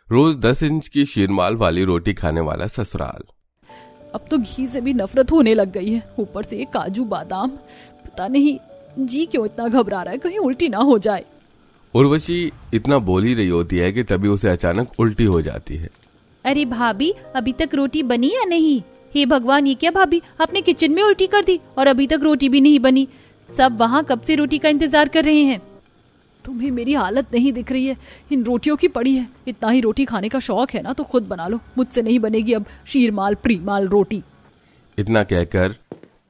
रोज 10 inch की शीरमाल वाली रोटी खाने वाला ससुराल। अब तो घी से भी नफरत होने लग गई है, ऊपर से ये काजू बादाम। पता नहीं जी क्यों इतना घबरा रहा है, कहीं उल्टी ना हो जाए। उर्वशी इतना बोल ही रही होती है कि तभी उसे अचानक उल्टी हो जाती है। अरे भाभी, अभी तक रोटी बनी या नहीं? हे भगवान, ये क्या भाभी, आपने किचन में उल्टी कर दी और अभी तक रोटी भी नहीं बनी। सब वहाँ कब से रोटी का इंतजार कर रहे हैं। तुम्हें मेरी हालत नहीं दिख रही है, इन रोटियों की पड़ी है। इतना ही रोटी खाने का शौक है ना तो खुद बना लो, मुझसे नहीं बनेगी अब शीरमाल प्रीमाल रोटी। इतना कहकर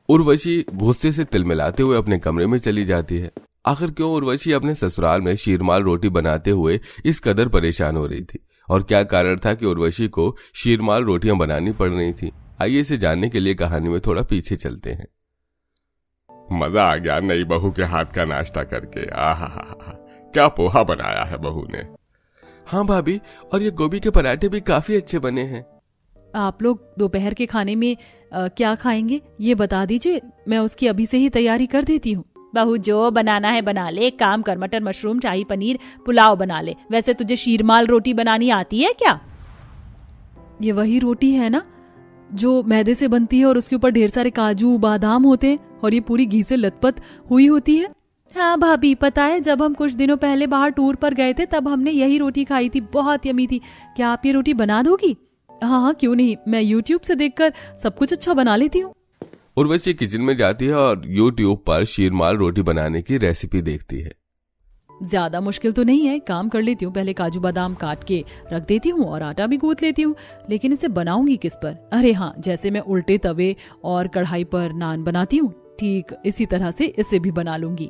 उर्वशी गुस्से से तिलमिलाते हुए अपने कमरे में चली जाती है। आखिर क्यों उर्वशी अपने ससुराल में शीरमाल रोटी बनाते हुए इस कदर परेशान हो रही थी और क्या कारण था कि उर्वशी को शीरमाल रोटियां बनानी पड़ रही थी। आइए इसे जानने के लिए कहानी में थोड़ा पीछे चलते हैं। मजा आ गया नई बहू के हाथ का नाश्ता करके। आहा, क्या पोहा बनाया है बहू ने। हाँ भाभी, और ये गोभी के पराठे भी काफी अच्छे बने हैं। आप लोग दोपहर के खाने में क्या खाएंगे ये बता दीजिए, मैं उसकी अभी से ही तैयारी कर देती हूँ। बहू जो बनाना है बना ले, एक काम कर मटर मशरूम शाही पनीर पुलाव बना ले। वैसे तुझे शीरमाल रोटी बनानी आती है क्या? ये वही रोटी है ना जो मैदे से बनती है और उसके ऊपर ढेर सारे काजू बादाम होते हैं और ये पूरी घी से लथपथ हुई होती है? हाँ भाभी, पता है जब हम कुछ दिनों पहले बाहर टूर पर गए थे तब हमने यही रोटी खाई थी, बहुत यमी थी। क्या आप ये रोटी बना दोगी? हाँ, क्यों नहीं, मैं YouTube से देखकर सब कुछ अच्छा बना लेती हूँ। उर्वशी किचन में जाती है और YouTube पर शीरमाल रोटी बनाने की रेसिपी देखती है। ज्यादा मुश्किल तो नहीं है, काम कर लेती हूँ। पहले काजू बादाम काट के रख देती हूँ और आटा भी गूंथ लेती हूँ, लेकिन इसे बनाऊंगी किस पर? अरे हाँ, जैसे मैं उल्टे तवे और कढ़ाई पर नान बनाती हूँ, ठीक इसी तरह से इसे भी बना लूंगी।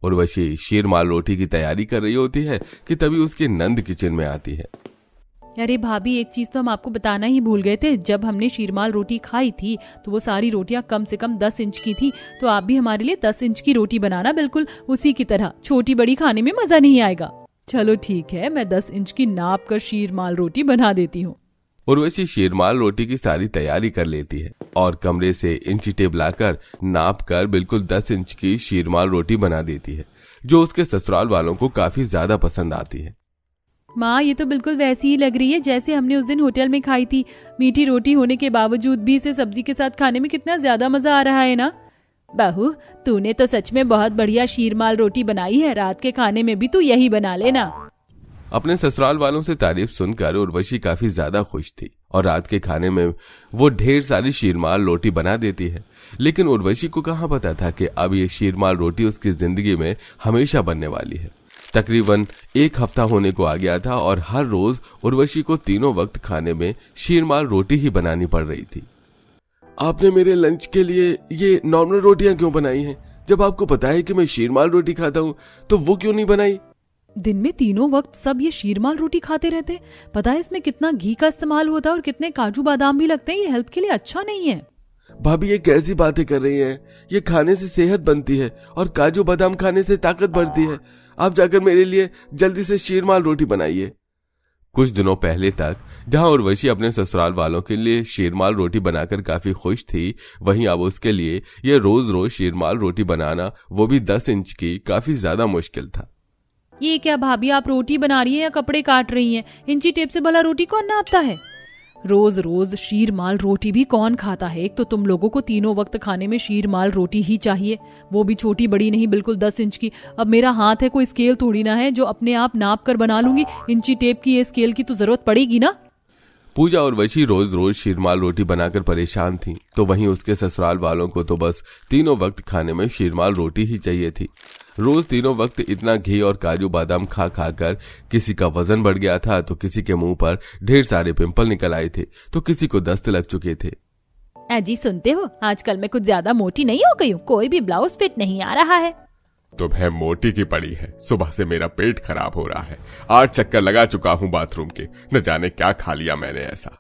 उर्वशी शीरमाल रोटी की तैयारी कर रही होती है कि तभी उसकी नंद किचन में आती है। अरे भाभी, एक चीज तो हम आपको बताना ही भूल गए थे। जब हमने शीरमाल रोटी खाई थी तो वो सारी रोटियां कम से कम 10 इंच की थी, तो आप भी हमारे लिए 10 इंच की रोटी बनाना, बिल्कुल उसी की तरह। छोटी बड़ी खाने में मजा नहीं आएगा। चलो ठीक है, मैं 10 इंच की नाप कर शीरमाल रोटी बना देती हूँ। उर्वशी शीरमाल रोटी की सारी तैयारी कर लेती है और कमरे से इंची टेप लाकर नाप कर बिल्कुल 10 इंच की शीरमाल रोटी बना देती है, जो उसके ससुराल वालों को काफी ज्यादा पसंद आती है। माँ, ये तो बिल्कुल वैसी ही लग रही है जैसे हमने उस दिन होटल में खाई थी। मीठी रोटी होने के बावजूद भी इसे सब्जी के साथ खाने में कितना ज्यादा मजा आ रहा है ना। बहू, तूने तो सच में बहुत बढ़िया शीरमाल रोटी बनाई है। रात के खाने में भी तू यही बना लेना। अपने ससुराल वालों से तारीफ सुनकर उर्वशी काफी ज्यादा खुश थी और रात के खाने में वो ढेर सारी शीरमाल रोटी बना देती है। लेकिन उर्वशी को कहाँ पता था कि अब ये शीरमाल रोटी उसकी जिंदगी में हमेशा बनने वाली है। तकरीबन 1 हफ्ता होने को आ गया था और हर रोज उर्वशी को तीनों वक्त खाने में शीरमाल रोटी ही बनानी पड़ रही थी। आपने मेरे लंच के लिए ये नॉर्मल रोटियां क्यों बनाई हैं? जब आपको पता है कि मैं शीरमाल रोटी खाता हूँ तो वो क्यों नहीं बनाई? दिन में तीनों वक्त सब ये शीरमाल रोटी खाते रहते। पता है इसमें कितना घी का इस्तेमाल होता है और कितने काजू बादाम भी लगते हैं। ये हेल्थ के लिए अच्छा नहीं है। भाभी, ये कैसी बातें कर रही हैं? ये खाने से सेहत बनती है और काजू बादाम खाने से ताकत बढ़ती है। आप जाकर मेरे लिए जल्दी से शीरमाल रोटी बनाइए। कुछ दिनों पहले तक जहां उर्वशी अपने ससुराल वालों के लिए शीरमाल रोटी बनाकर काफी खुश थी, वहीं अब उसके लिए यह रोज रोज शीरमाल रोटी बनाना, वो भी 10 इंच की, काफी ज्यादा मुश्किल था। ये क्या भाभी, आप रोटी बना रही हैं या कपड़े काट रही हैं? इंची टेप से भला रोटी कौन नापता है? रोज रोज शीरमाल रोटी भी कौन खाता है? एक तो तुम लोगों को तीनों वक्त खाने में शीरमाल रोटी ही चाहिए, वो भी छोटी बड़ी नहीं, बिल्कुल 10 इंच की। अब मेरा हाथ है, कोई स्केल थोड़ी ना है जो अपने आप नाप कर बना लूंगी। इंची टेप की ये स्केल की तो जरूरत पड़ेगी ना। पूजा और वशी रोज रोज शीरमाल रोटी बनाकर परेशान थी, तो वहीं उसके ससुराल वालों को तो बस तीनों वक्त खाने में शीरमाल रोटी ही चाहिए थी। रोज तीनों वक्त इतना घी और काजू बादाम खा खाकर किसी का वजन बढ़ गया था, तो किसी के मुंह पर ढेर सारे पिंपल निकल आए थे, तो किसी को दस्त लग चुके थे। जी सुनते हो, आजकल मैं कुछ ज्यादा मोटी नहीं हो गई हूँ, कोई भी ब्लाउज फिट नहीं आ रहा है। तुम्हें मोटी की पड़ी है। सुबह से मेरा पेट खराब हो रहा है। 8 चक्कर लगा चुका हूँ बाथरूम के, न जाने क्या खा लिया मैंने ऐसा।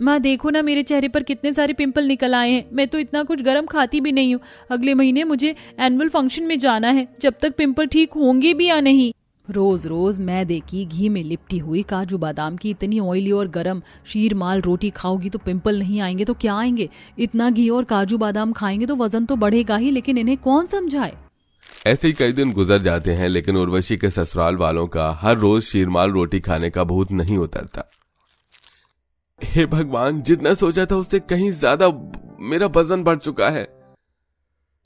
माँ देखो ना, मेरे चेहरे पर कितने सारे पिंपल निकल आए हैं। मैं तो इतना कुछ गरम खाती भी नहीं हूँ। अगले महीने मुझे एनुअल फंक्शन में जाना है, जब तक पिंपल ठीक होंगे भी या नहीं। रोज रोज मैदे की घी में लिपटी हुई काजू बादाम की इतनी ऑयली और गरम शीरमाल रोटी खाओगी तो पिंपल नहीं आएंगे तो क्या आएंगे? इतना घी और काजू बादाम खाएंगे तो वजन तो बढ़ेगा ही, लेकिन इन्हें कौन समझाए। ऐसे ही कई दिन गुजर जाते हैं, लेकिन उर्वशी के ससुराल वालों का हर रोज शीरमाल रोटी खाने का भूत नहीं उतरता। हे भगवान, जितना सोचा था उससे कहीं ज्यादा मेरा वजन बढ़ चुका है।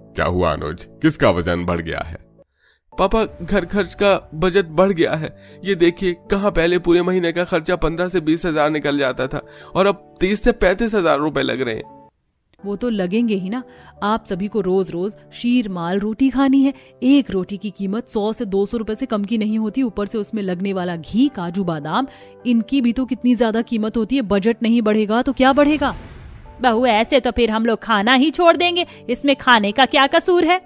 क्या हुआ अनुज, किसका वजन बढ़ गया है? पापा, घर खर्च का बजट बढ़ गया है। ये देखिए, कहाँ पहले पूरे महीने का खर्चा 15 से 20 हजार निकल जाता था और अब 30 से 35 हजार रुपए लग रहे हैं। वो तो लगेंगे ही ना। आप सभी को रोज रोज शीरमाल रोटी खानी है। एक रोटी की कीमत 100 से 200 रुपए से कम की नहीं होती। ऊपर से उसमें लगने वाला घी, काजू बादाम, इनकी भी तो कितनी ज्यादा कीमत होती है। बजट नहीं बढ़ेगा तो क्या बढ़ेगा? बहू, ऐसे तो फिर हम लोग खाना ही छोड़ देंगे, इसमें खाने का क्या कसूर है?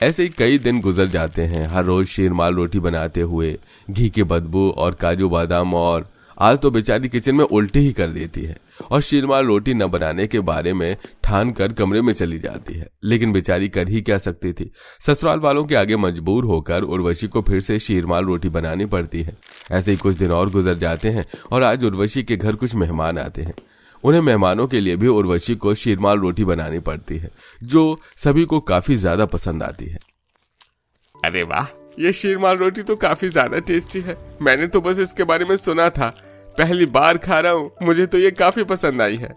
ऐसे ही कई दिन गुजर जाते हैं, हर रोज शीरमाल रोटी बनाते हुए घी की बदबू और काजू बादाम, और आज तो बेचारी किचन में उल्टी ही कर देती है और शीरमाल रोटी न बनाने के बारे में ठान कर कमरे में चली जाती है। लेकिन बेचारी कर ही क्या सकती थी। ससुराल वालों के आगे मजबूर होकर उर्वशी को फिर से शीरमाल रोटी बनानी पड़ती है। ऐसे ही कुछ दिन और गुजर जाते हैं और आज उर्वशी के घर कुछ मेहमान आते हैं। उन्हें मेहमानों के लिए भी उर्वशी को शीरमाल रोटी बनानी पड़ती है, जो सभी को काफी ज्यादा पसंद आती है। अरे वाह, ये शीरमाल रोटी तो काफी ज्यादा टेस्टी है। मैंने तो बस इसके बारे में सुना था, पहली बार खा रहा हूँ। मुझे तो ये काफी पसंद आई है।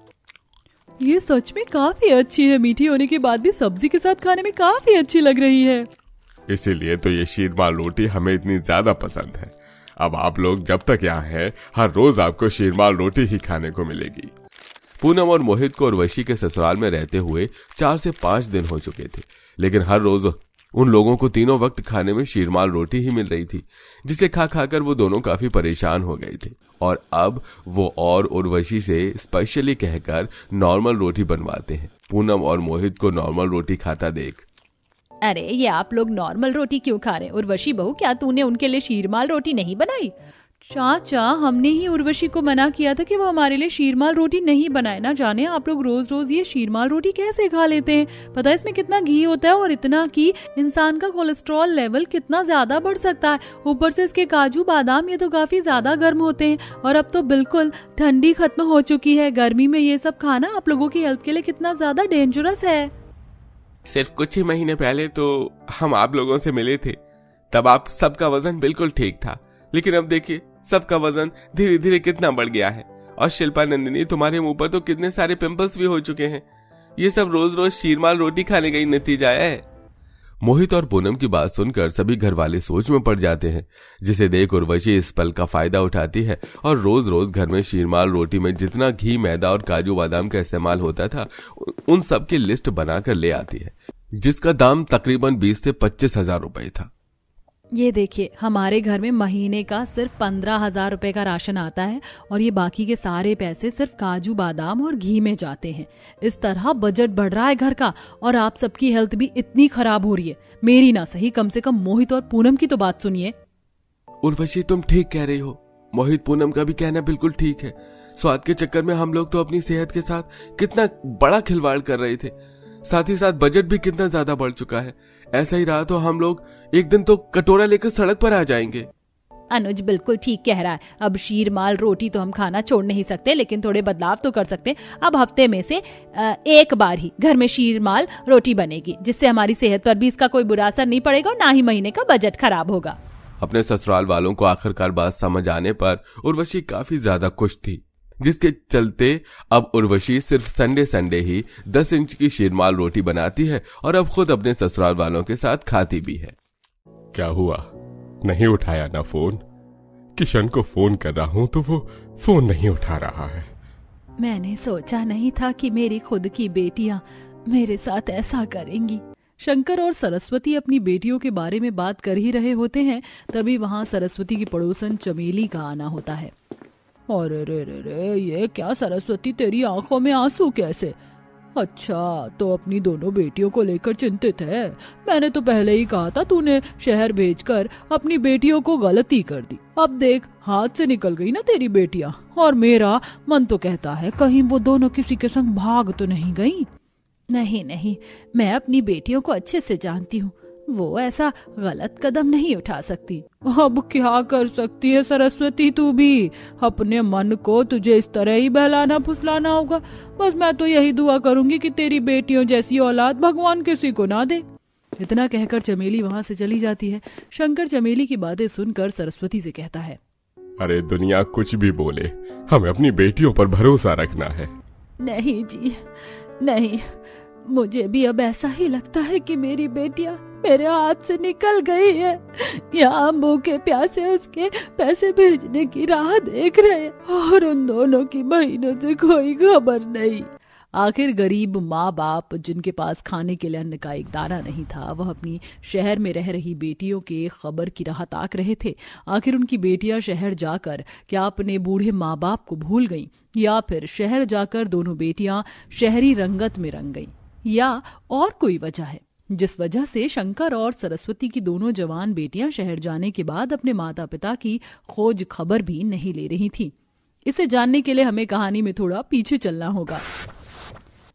ये सच में काफी अच्छी है। मीठी होने के बाद भी सब्जी के साथ खाने में काफी अच्छी लग रही है। इसीलिए तो ये शीरमाल रोटी हमें इतनी ज्यादा पसंद है। अब आप लोग जब तक यहाँ हैं, हर रोज आपको शीरमाल रोटी ही खाने को मिलेगी। पूनम और मोहित को उर्वशी के ससुराल में रहते हुए 4 से 5 दिन हो चुके थे, लेकिन हर रोज उन लोगों को तीनों वक्त खाने में शीरमाल रोटी ही मिल रही थी, जिसे खा खाकर वो दोनों काफी परेशान हो गए थे। और अब वो और उर्वशी से स्पेशली कहकर नॉर्मल रोटी बनवाते हैं। पूनम और मोहित को नॉर्मल रोटी खाता देख, अरे ये आप लोग नॉर्मल रोटी क्यों खा रहे हैं? उर्वशी बहू, क्या तूने उनके लिए शीरमाल रोटी नहीं बनाई? चाचा, हमने ही उर्वशी को मना किया था कि वो हमारे लिए शीरमाल रोटी नहीं बनाए। ना जाने आप लोग रोज रोज ये शीरमाल रोटी कैसे खा लेते हैं। पता है इसमें कितना घी होता है, और इतना कि इंसान का कोलेस्ट्रॉल लेवल कितना ज्यादा बढ़ सकता है। ऊपर से इसके काजू बादाम, ये तो काफी ज्यादा गर्म होते हैं, और अब तो बिल्कुल ठंडी खत्म हो चुकी है। गर्मी में ये सब खाना आप लोगों की हेल्थ के लिए कितना ज्यादा डेंजरस है। सिर्फ कुछ ही महीने पहले तो हम आप लोगों से मिले थे, तब आप सबका वजन बिल्कुल ठीक था, लेकिन अब देखिए सबका वजन धीरे धीरे कितना बढ़ गया है। और शिल्पा नंदिनी, तुम्हारे मुंह पर तो कितने सारे पिंपल्स भी हो चुके हैं। ये सब रोज रोज शीरमाल रोटी खाने का ही नतीजा है। मोहित और पूनम की बात सुनकर सभी घर वाले सोच में पड़ जाते हैं, जिसे देख उर्वशी इस पल का फायदा उठाती है और रोज रोज घर में शीरमाल रोटी में जितना घी, मैदा और काजू बादाम का इस्तेमाल होता था, उन सब की लिस्ट बनाकर ले आती है, जिसका दाम तकरीबन 20 से 25 हजार रुपए था। ये देखिए, हमारे घर में महीने का सिर्फ 15,000 रुपए का राशन आता है, और ये बाकी के सारे पैसे सिर्फ काजू बादाम और घी में जाते हैं। इस तरह बजट बढ़ रहा है घर का, और आप सबकी हेल्थ भी इतनी खराब हो रही है। मेरी ना सही, कम से कम मोहित और पूनम की तो बात सुनिए। उर्वशी, तुम ठीक कह रही हो। मोहित, पूनम का भी कहना बिल्कुल ठीक है। स्वाद के चक्कर में हम लोग तो अपनी सेहत के साथ कितना बड़ा खिलवाड़ कर रहे थे, साथ ही साथ बजट भी कितना ज्यादा बढ़ चुका है। ऐसा ही रहा तो हम लोग एक दिन तो कटोरा लेकर सड़क पर आ जाएंगे। अनुज बिल्कुल ठीक कह रहा है। अब शीरमाल रोटी तो हम खाना छोड़ नहीं सकते, लेकिन थोड़े बदलाव तो कर सकते। अब हफ्ते में से एक बार ही घर में शीरमाल रोटी बनेगी, जिससे हमारी सेहत पर भी इसका कोई बुरा असर नहीं पड़ेगा, और ना ही महीने का बजट खराब होगा। अपने ससुराल वालों को आखिरकार बात समझ आने पर उर्वशी काफी ज्यादा खुश थी, जिसके चलते अब उर्वशी सिर्फ संडे ही 10 इंच की शीरमाल रोटी बनाती है और अब खुद अपने ससुराल वालों के साथ खाती भी है। क्या हुआ, नहीं उठाया ना फोन? किशन को फोन कर रहा हूं तो वो फोन नहीं उठा रहा है। मैंने सोचा नहीं था कि मेरी खुद की बेटियां मेरे साथ ऐसा करेंगी। शंकर और सरस्वती अपनी बेटियों के बारे में बात कर ही रहे होते हैं, तभी वहाँ सरस्वती की पड़ोसन चमेली का आना होता है। और रे, ये क्या सरस्वती, तेरी आंखों में आंसू कैसे? अच्छा, तो अपनी दोनों बेटियों को लेकर चिंतित है। मैंने तो पहले ही कहा था, तूने शहर भेजकर अपनी बेटियों को गलती कर दी। अब देख, हाथ से निकल गई ना तेरी बेटियां, और मेरा मन तो कहता है कहीं वो दोनों किसी के संग भाग तो नहीं गई। नहीं, मैं अपनी बेटियों को अच्छे से जानती हूँ, वो ऐसा गलत कदम नहीं उठा सकती। अब क्या कर सकती है सरस्वती, तू भी अपने मन को तुझे इस तरह ही बहलाना फुसलाना होगा। बस मैं तो यही दुआ करूंगी कि तेरी बेटियों जैसी औलाद भगवान किसी को ना दे। इतना कहकर चमेली वहां से चली जाती है। शंकर चमेली की बातें सुनकर सरस्वती से कहता है, अरे दुनिया कुछ भी बोले, हमें अपनी बेटियों पर भरोसा रखना है। नहीं जी नहीं, मुझे भी अब ऐसा ही लगता है कि मेरी बेटियां मेरे हाथ से निकल गई है। यहाँ भूखे प्यासे उसके पैसे भेजने की राह देख रहे हैं और उन दोनों की बहनों से कोई खबर नहीं। आखिर गरीब माँ बाप जिनके पास खाने के लिए अन्न का एक दाना नहीं था, वह अपनी शहर में रह रही बेटियों के खबर की राह ताक रहे थे। आखिर उनकी बेटियां शहर जाकर क्या अपने बूढ़े माँ बाप को भूल गईं, या फिर शहर जाकर दोनों बेटियां शहरी रंगत में रंग गईं, या और कोई वजह है जिस वजह से शंकर और सरस्वती की दोनों जवान बेटियां शहर जाने के बाद अपने माता पिता की खोज खबर भी नहीं ले रही थीं। इसे जानने के लिए हमें कहानी में थोड़ा पीछे चलना होगा।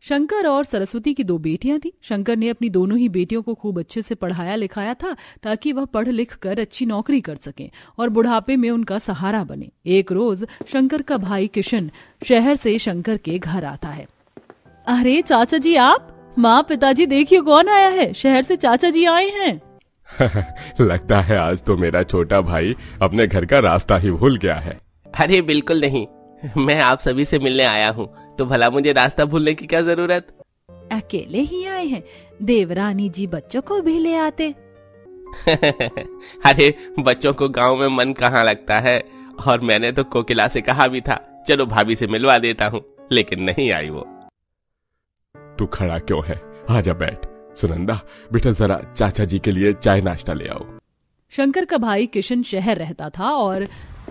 शंकर और सरस्वती की दो बेटियां थी। शंकर ने अपनी दोनों ही बेटियों को खूब अच्छे से पढ़ाया लिखाया था ताकि वह पढ़ लिख कर अच्छी नौकरी कर सकें और बुढ़ापे में उनका सहारा बने। एक रोज शंकर का भाई किशन शहर से शंकर के घर आता है। अरे चाचा जी आप, माँ पिताजी देखिए कौन आया है, शहर से चाचा जी आए हैं। लगता है आज तो मेरा छोटा भाई अपने घर का रास्ता ही भूल गया है। अरे बिल्कुल नहीं, मैं आप सभी से मिलने आया हूँ, तो भला मुझे रास्ता भूलने की क्या जरूरत। अकेले ही आए हैं, देवरानी जी बच्चों को भी ले आते। अरे बच्चों को गांव में मन कहाँ लगता है, और मैंने तो कोकिला से कहा भी था चलो भाभी से मिलवा देता हूँ, लेकिन नहीं आई वो। तू खड़ा क्यों है, आजा बैठ। सुनंदा बेटा जरा चाचा जी के लिए चाय नाश्ता ले आओ। शंकर का भाई किशन शहर रहता था और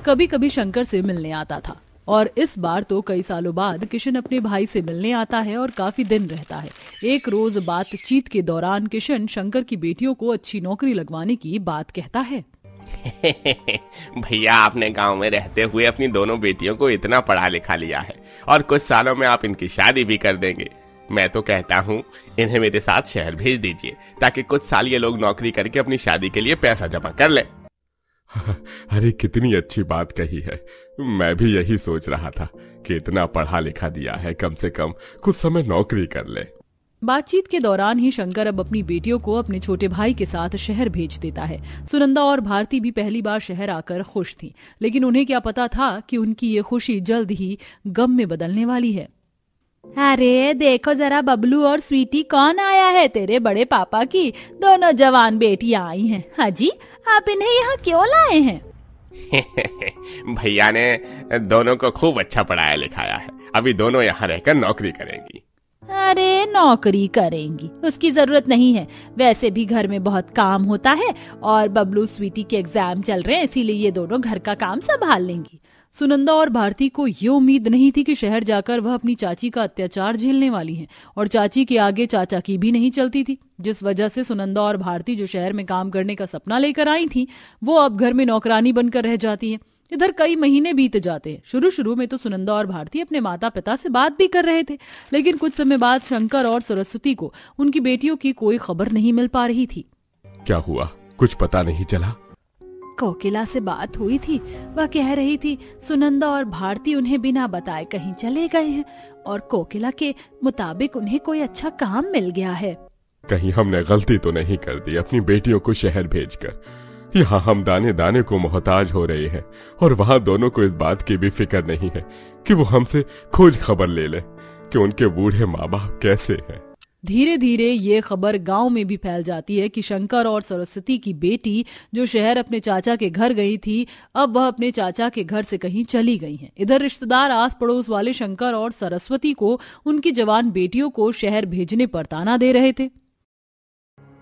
कभी कभी शंकर से मिलने आता था, और इस बार तो कई सालों बाद किशन अपने भाई से मिलने आता है और काफी दिन रहता है। एक रोज बातचीत के दौरान किशन शंकर की बेटियों को अच्छी नौकरी लगवाने की बात कहता है। भैया आपने गांव में रहते हुए अपनी दोनों बेटियों को इतना पढ़ा लिखा लिया है और कुछ सालों में आप इनकी शादी भी कर देंगे। मैं तो कहता हूँ इन्हें मेरे साथ शहर भेज दीजिए ताकि कुछ साल ये लोग नौकरी करके अपनी शादी के लिए पैसा जमा कर ले। अरे कितनी अच्छी बात कही है, मैं भी यही सोच रहा था कि इतना पढ़ा लिखा दिया है, कम से कम कुछ समय नौकरी कर ले। बातचीत के दौरान ही शंकर अब अपनी बेटियों को अपने छोटे भाई के साथ शहर भेज देता है। सुनंदा और भारती भी पहली बार शहर आकर खुश थीं, लेकिन उन्हें क्या पता था कि उनकी ये खुशी जल्द ही गम में बदलने वाली है। अरे देखो जरा बबलू और स्वीटी कौन आया है, तेरे बड़े पापा की दोनों जवान बेटियां आई हैं। हाजी आप इन्हें यहाँ क्यों लाए हैं? भैया ने दोनों को खूब अच्छा पढ़ाया लिखाया है, अभी दोनों यहाँ रहकर नौकरी करेंगी। अरे नौकरी करेंगी उसकी जरूरत नहीं है, वैसे भी घर में बहुत काम होता है और बबलू स्वीटी के एग्जाम चल रहे हैं, इसीलिए ये दोनों घर का काम संभाल लेंगी। सुनंदा और भारती को ये उम्मीद नहीं थी कि शहर जाकर वह अपनी चाची का अत्याचार झेलने वाली हैं, और चाची के आगे चाचा की भी नहीं चलती थी, जिस वजह से सुनंदा और भारती जो शहर में काम करने का सपना लेकर आई थी वो अब घर में नौकरानी बनकर रह जाती हैं। इधर कई महीने बीत जाते हैं। शुरू में तो सुनंदा और भारती अपने माता पिता से बात भी कर रहे थे, लेकिन कुछ समय बाद शंकर और सरस्वती को उनकी बेटियों की कोई खबर नहीं मिल पा रही थी। क्या हुआ, कुछ पता नहीं चला? कोकिला से बात हुई थी, वह कह रही थी सुनंदा और भारती उन्हें बिना बताए कहीं चले गए हैं और कोकिला के मुताबिक उन्हें कोई अच्छा काम मिल गया है। कहीं हमने गलती तो नहीं कर दी अपनी बेटियों को शहर भेजकर? यहाँ हम दाने दाने को मोहताज हो रहे हैं और वहाँ दोनों को इस बात की भी फिक्र नहीं है कि वो हमसे खोज खबर ले ले कि उनके बूढ़े माँ बाप कैसे हैं। धीरे धीरे ये खबर गांव में भी फैल जाती है कि शंकर और सरस्वती की बेटी जो शहर अपने चाचा के घर गई थी, अब वह अपने चाचा के घर से कहीं चली गई हैं। इधर रिश्तेदार आस पड़ोस वाले शंकर और सरस्वती को उनकी जवान बेटियों को शहर भेजने पर ताना दे रहे थे।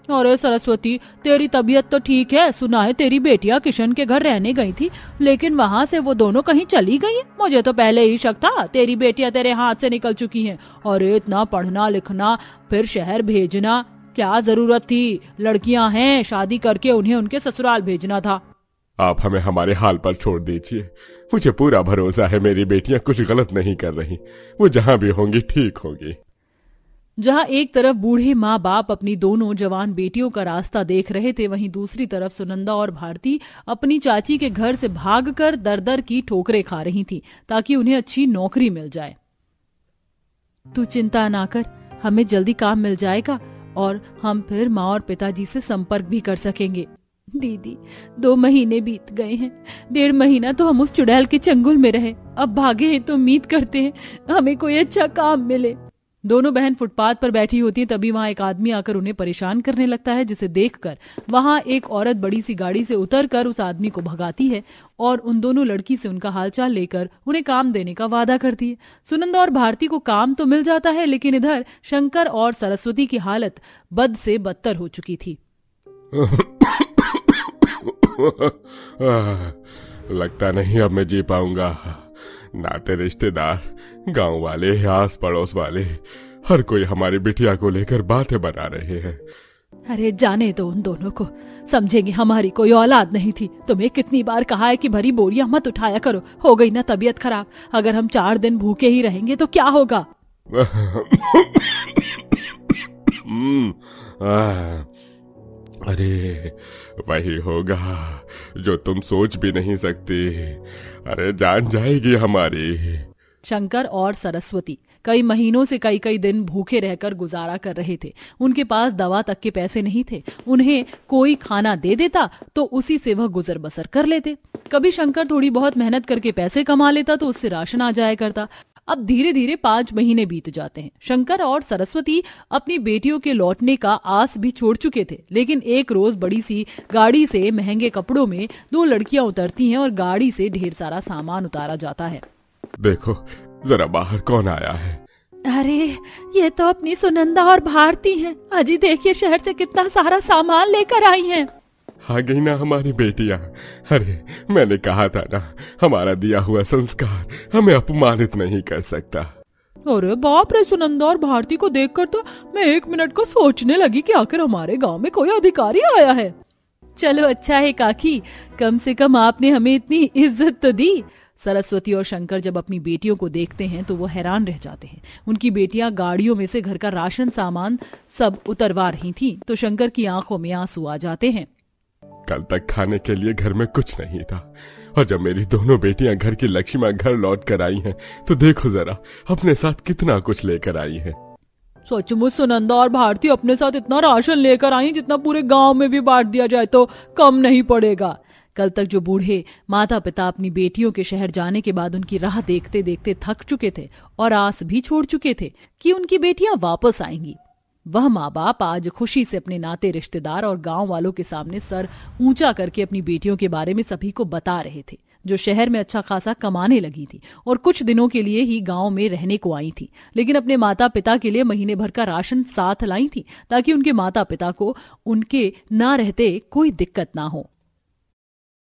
अरे सरस्वती, तेरी तबीयत तो ठीक है, सुना है तेरी बेटियां किशन के घर रहने गई थी, लेकिन वहाँ से वो दोनों कहीं चली गई हैं। मुझे तो पहले ही शक था तेरी बेटियां तेरे हाथ से निकल चुकी हैं। और इतना पढ़ना लिखना फिर शहर भेजना, क्या जरूरत थी? लड़कियां हैं, शादी करके उन्हें उनके ससुराल भेजना था। आप हमें हमारे हाल पर छोड़ दीजिए, मुझे पूरा भरोसा है मेरी बेटियां कुछ गलत नहीं कर रही, वो जहाँ भी होंगी ठीक होगी। जहां एक तरफ बूढ़े माँ बाप अपनी दोनों जवान बेटियों का रास्ता देख रहे थे, वहीं दूसरी तरफ सुनंदा और भारती अपनी चाची के घर से भागकर दर दर की ठोकरें खा रही थी ताकि उन्हें अच्छी नौकरी मिल जाए। तू चिंता ना कर, हमें जल्दी काम मिल जाएगा और हम फिर माँ और पिताजी से संपर्क भी कर सकेंगे। दीदी 2 महीने बीत गए हैं, 1.5 महीना तो हम उस चुड़ैल के चंगुल में रहे। अब भागे हैं तो उम्मीद करते हैं हमें कोई अच्छा काम मिले। दोनों बहन फुटपाथ पर बैठी होती हैं, तभी वहां एक आदमी आकर उन्हें परेशान करने लगता है, जिसे देखकर वहां एक औरत बड़ी सी गाड़ी से उतरकर उस आदमी को भगाती है और उन दोनों लड़की से उनका हालचाल लेकर उन्हें काम देने का वादा करती है। सुनंदा और भारती को काम तो मिल जाता है, लेकिन इधर शंकर और सरस्वती की हालत बद से बदतर हो चुकी थी। लगता नहीं अब मैं जी पाऊंगा। नाते रिश्तेदार, गांव वाले, आस पड़ोस वाले, हर कोई हमारी बिटिया को लेकर बातें बना रहे हैं। अरे जाने दो उन दोनों को, समझेंगे हमारी कोई औलाद नहीं थी। तुम्हें कितनी बार कहा है कि भरी बोरियां मत उठाया करो, हो गई ना तबीयत खराब। अगर हम 4 दिन भूखे ही रहेंगे तो क्या होगा? अरे वही होगा जो तुम सोच भी नहीं सकती। अरे जान जाएगी हमारी। शंकर और सरस्वती कई महीनों से कई दिन भूखे रहकर गुजारा कर रहे थे। उनके पास दवा तक के पैसे नहीं थे। उन्हें कोई खाना दे देता तो उसी से वह गुजर बसर कर लेते। कभी शंकर थोड़ी बहुत मेहनत करके पैसे कमा लेता तो उससे राशन आ जाया करता। अब धीरे धीरे 5 महीने बीत जाते हैं। शंकर और सरस्वती अपनी बेटियों के लौटने का आस भी छोड़ चुके थे, लेकिन एक रोज बड़ी सी गाड़ी से महंगे कपड़ों में 2 लड़कियां उतरती हैं और गाड़ी से ढेर सारा सामान उतारा जाता है। देखो जरा बाहर कौन आया है। अरे ये तो अपनी सुनंदा और भारती हैं। अजी देखिए शहर से कितना सारा सामान लेकर आई हैं। आ गई ना हमारी बेटियां। अरे मैंने कहा था ना, हमारा दिया हुआ संस्कार हमें अपमानित नहीं कर सकता। अरे बाप रे, सुनंदा और भारती को देखकर तो मैं 1 मिनट को सोचने लगी कि आखिर हमारे गांव में कोई अधिकारी आया है। चलो अच्छा है काकी, कम से कम आपने हमें इतनी इज्जत तो दी। सरस्वती और शंकर जब अपनी बेटियों को देखते हैं तो वो हैरान रह जाते हैं। उनकी बेटियां गाड़ियों में से घर का राशन सामान सब उतरवा रही थीं, तो शंकर की आंखों में आंसू आ जाते हैं। कल तक खाने के लिए घर में कुछ नहीं था, और जब मेरी दोनों बेटियां घर की लक्ष्मी घर लौट कर आई हैं, तो देखो जरा अपने साथ कितना कुछ लेकर आई हैं। सचमुच सुनंदा और भारती अपने साथ इतना राशन लेकर आई जितना पूरे गांव में भी बांट दिया जाए तो कम नहीं पड़ेगा। कल तक जो बूढ़े माता पिता अपनी बेटियों के शहर जाने के बाद उनकी राह देखते देखते थक चुके थे और आस भी छोड़ चुके थे कि उनकी बेटियां वापस आएंगी, वह माँ बाप आज खुशी से अपने नाते रिश्तेदार और गांव वालों के सामने सर ऊंचा करके अपनी बेटियों के बारे में सभी को बता रहे थे, जो शहर में अच्छा खासा कमाने लगी थी और कुछ दिनों के लिए ही गांव में रहने को आई थी, लेकिन अपने माता पिता के लिए महीने भर का राशन साथ लाई थी ताकि उनके माता पिता को उनके ना रहते कोई दिक्कत ना हो।